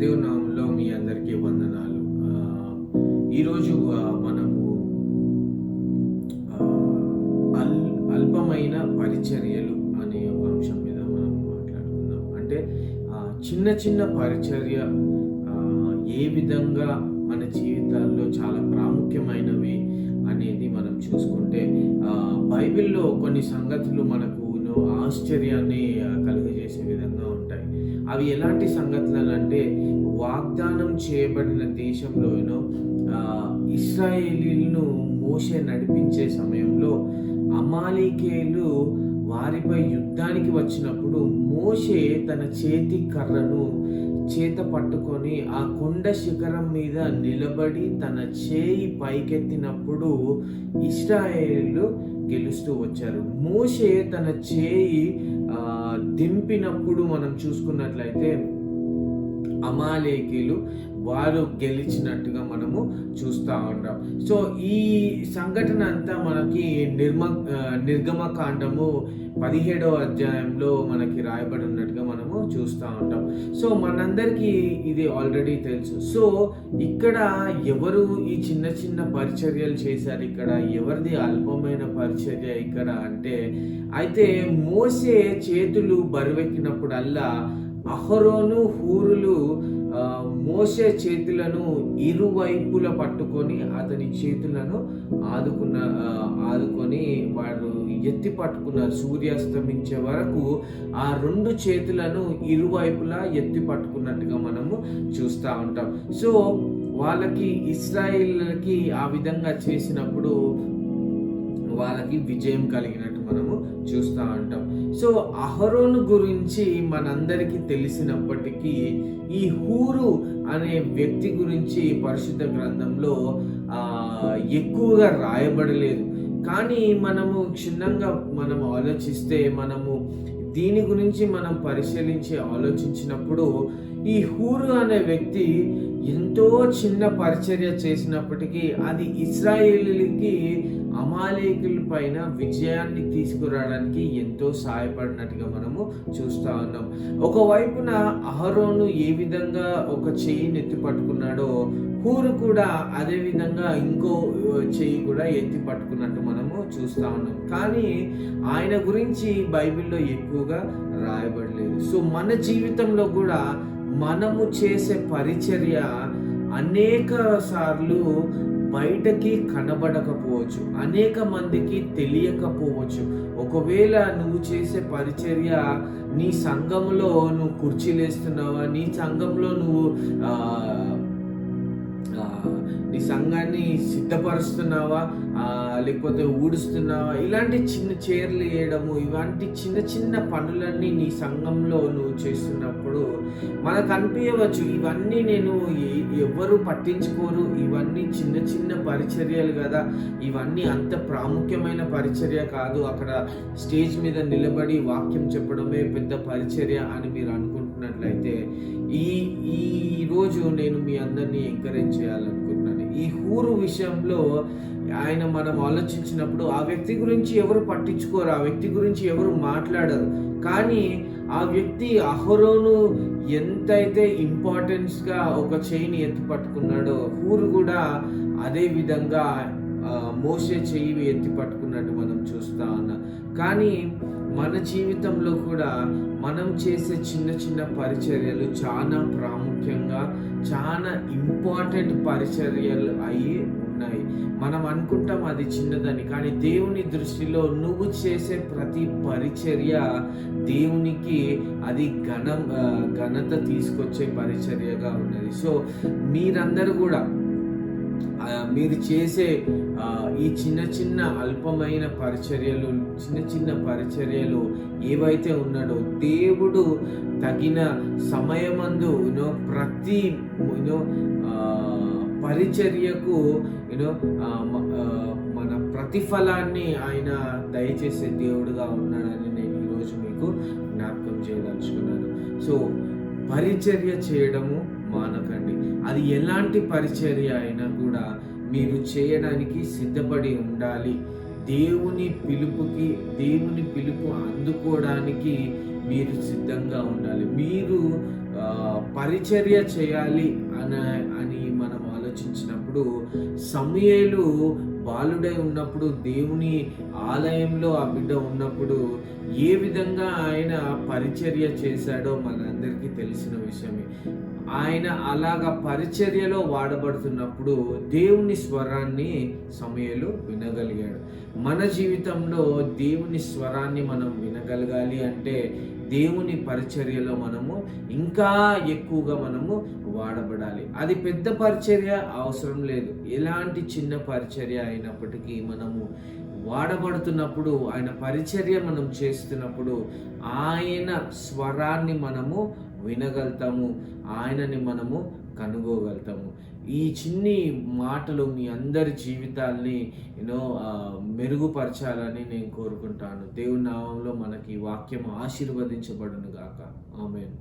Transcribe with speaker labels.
Speaker 1: దేవుని నామంలో మీ అందరికీ వందనాలు. ఈరోజు మనము అల్ అల్పమైన పరిచర్యలు అనే ఒక అంశం మీద మనం మాట్లాడుకుందాం. అంటే చిన్న చిన్న పరిచర్య ఏ విధంగా మన జీవితాల్లో చాలా ప్రాముఖ్యమైనవి అనేది మనం చూసుకుంటే బైబిల్‌లో కొన్ని సంగతులు మనకు ఆశ్చర్యాన్ని కలుగజేసే విధంగా ఉంటాయి. అవి ఎలాంటి సంగతులు అంటే, వాగ్దానం చేయబడిన దేశంలో ఇశ్రాయేలీయులను మోషే నడిపించే సమయంలో అమాలేకీయులు వారిపై యుద్ధానికి వచ్చినప్పుడు మోషే తన చేతి కర్రను చేత పట్టుకొని ఆ కొండ శిఖరం మీద నిలబడి తన చేయి పైకెత్తినప్పుడు ఇశ్రాయేలీయులు గెలుస్తూ వచ్చారు. మోషే తన చేయి దింపినప్పుడు మనం చూసుకున్నట్లయితే అమాలేకీయులు వారు గెలిచినట్టుగా మనము చూస్తూ ఉంటాం. సో ఈ సంఘటన అంతా మనకి నిర్గమకాండము 17వ అధ్యాయంలో మనకి రాయబడి ఉన్నట్టుగా మనము చూస్తూ ఉంటాం. సో మనందరికీ ఇది ఆల్రెడీ తెలుసు. సో ఇక్కడ ఎవరు ఈ చిన్న చిన్న పరిచర్యలు చేశారు? ఇక్కడ ఎవరిది అల్పమైన పరిచర్య ఇక్కడ అంటే, అయితే మోసే చేతులు బరువెక్కినప్పుడల్లా అహరోను హూరులు మోసే చేతులను ఇరువైపుల పట్టుకొని అతని చేతులను ఆదుకొని వారు ఎత్తి పట్టుకున్నారు. సూర్యాస్తమించే వరకు ఆ రెండు చేతులను ఇరువైపులా ఎత్తి పట్టుకున్నట్టుగా మనము చూస్తూ ఉంటాం. సో వాళ్ళకి ఇశ్రాయేలుకి ఆ విధంగా చేసినప్పుడు వాళ్ళకి విజయం కలిగినట్టు మనము చూస్తూ ఉంటాం. సో అహరోను గురించి మనందరికీ తెలిసినప్పటికీ ఈ హూరు అనే వ్యక్తి గురించి పరిశుద్ధ గ్రంథంలో ఎక్కువగా రాయబడలేదు. కానీ మనము క్షుణ్ణంగా మనం ఆలోచిస్తే, మనము దీని గురించి మనం పరిశీలించి ఆలోచించినప్పుడు ఈ హూరు అనే వ్యక్తి ఎంతో చిన్న పరిచర్య చేసినప్పటికీ అది ఇశ్రాయేలీయులకి అమాలేకుల పైన విజయాన్ని తీసుకురావడానికి ఎంతో సహాయపడినట్టుగా మనము చూస్తూ ఉన్నాం. ఒకవైపున అహరోను ఏ విధంగా ఒక చెయ్యిని ఎత్తి పట్టుకున్నాడో, హూరు కూడా అదే విధంగా ఇంకో చెయ్యి కూడా ఎత్తి పట్టుకున్నట్టు మనము చూస్తూ ఉన్నాం. కానీ ఆయన గురించి బైబిల్లో ఎక్కువగా రాయబడలేదు. సో మన జీవితంలో కూడా మనము చేసే పరిచర్య అనేక సార్లు బయటకి కనబడకపోవచ్చు, అనేక మందికి తెలియకపోవచ్చు. ఒకవేళ నువ్వు చేసే పరిచర్య నీ సంఘంలో నువ్వు కుర్చీలేస్తున్నావా, నీ సంఘంలో నువ్వు నీ సంఘాన్ని సిద్ధపరుస్తున్నావా, లేకపోతే ఊడుస్తున్నావా, ఇలాంటి చిన్న చీరలు వేయడము, ఇలాంటి చిన్న చిన్న పనులన్నీ నీ సంఘంలో నువ్వు చేస్తున్నప్పుడు మనకు అనిపించవచ్చు, ఇవన్నీ నేను ఎవరు పట్టించుకోరు, ఇవన్నీ చిన్న చిన్న పరిచర్యలు కదా, ఇవన్నీ అంత ప్రాముఖ్యమైన పరిచర్య కాదు, అక్కడ స్టేజ్ మీద నిలబడి వాక్యం చెప్పడమే పెద్ద పరిచర్య అని మీరు అనుకుంటున్నట్లయితే ఈ రోజు నేను మీ అందరినీ ఎంకరేజ్ చేయాలనుకుంటున్నాను. ఈ హూరు విషయంలో మనం ఆలోచించినప్పుడు ఆ వ్యక్తి గురించి ఎవరు పట్టించుకోరు, ఆ వ్యక్తి గురించి ఎవరు మాట్లాడరు. కానీ ఆ వ్యక్తి అహరోను ఎంతైతే ఇంపార్టెన్స్గా ఒక చెయ్యిని ఎత్తి పట్టుకున్నాడో, హూరు కూడా అదే విధంగా మోసే చెయ్యి ఎత్తి పట్టుకున్నట్టు మనం చూస్తా ఉన్నాం. కానీ మన జీవితంలో కూడా మనం చేసే చిన్న చిన్న పరిచర్యలు చాలా ప్రాముఖ్యంగా, చాలా ఇంపార్టెంట్ పరిచర్యలు అయి ఉన్నాయి. మనం అనుకుంటాం అది చిన్నదని, కానీ దేవుని దృష్టిలో నువ్వు చేసే ప్రతి పరిచర్య దేవునికి అది ఘనత తీసుకొచ్చే పరిచర్యగా ఉన్నది. సో మీరందరూ కూడా మీరు చేసే ఈ చిన్న చిన్న అల్పమైన పరిచర్యలు, చిన్న చిన్న పరిచర్యలు ఏవైతే ఉన్నాడో, దేవుడు తగిన సమయమందు ప్రతి పరిచర్యకు మన ప్రతిఫలాన్ని ఆయన దయచేసే దేవుడుగా ఉన్నాడని నేను ఈరోజు మీకు జ్ఞాపకం చేయదలుచుకున్నాను. సో పరిచర్య చేయడము మానకండి. అది ఎలాంటి పరిచర్య అయినా కూడా మీరు చేయడానికి సిద్ధపడి ఉండాలి. దేవుని పిలుపు అందుకోవడానికి మీరు సిద్ధంగా ఉండాలి. మీరు పరిచర్య చేయాలి అని మనం ఆలోచించినప్పుడు, సమూయేలు బాలుడై ఉన్నప్పుడు, దేవుని ఆలయంలో ఆ బిడ్డ ఉన్నప్పుడు ఏ విధంగా ఆయన పరిచర్య చేశాడో మనందరికీ తెలిసిన విషయమే. ఆయన అలాగా పరిచర్యలో వాడబడుతున్నప్పుడు దేవుని స్వరాన్ని సమూయేలు వినగలిగాడు. మన జీవితంలో దేవుని స్వరాన్ని మనం వినగలగాలి అంటే దేవుని పరిచర్యలో మనము ఇంకా ఎక్కువగా మనము వాడబడాలి. అది పెద్ద పరిచర్య అవసరం లేదు. ఎలాంటి చిన్న పరిచర్య అయినప్పటికీ మనము వాడబడుతున్నప్పుడు, ఆయన పరిచర్య మనం చేస్తున్నప్పుడు ఆయన స్వరాన్ని మనము వినగలుగుతాము, ఆయనని మనము కనుగోగలుగుతాము. ఈ చిన్ని మాటలు మీ అందరి జీవితాల్ని మెరుగుపరచాలని నేను కోరుకుంటాను. దేవుని నామంలో మనకి వాక్యం ఆశీర్వదించబడును గాక. ఆమేన్.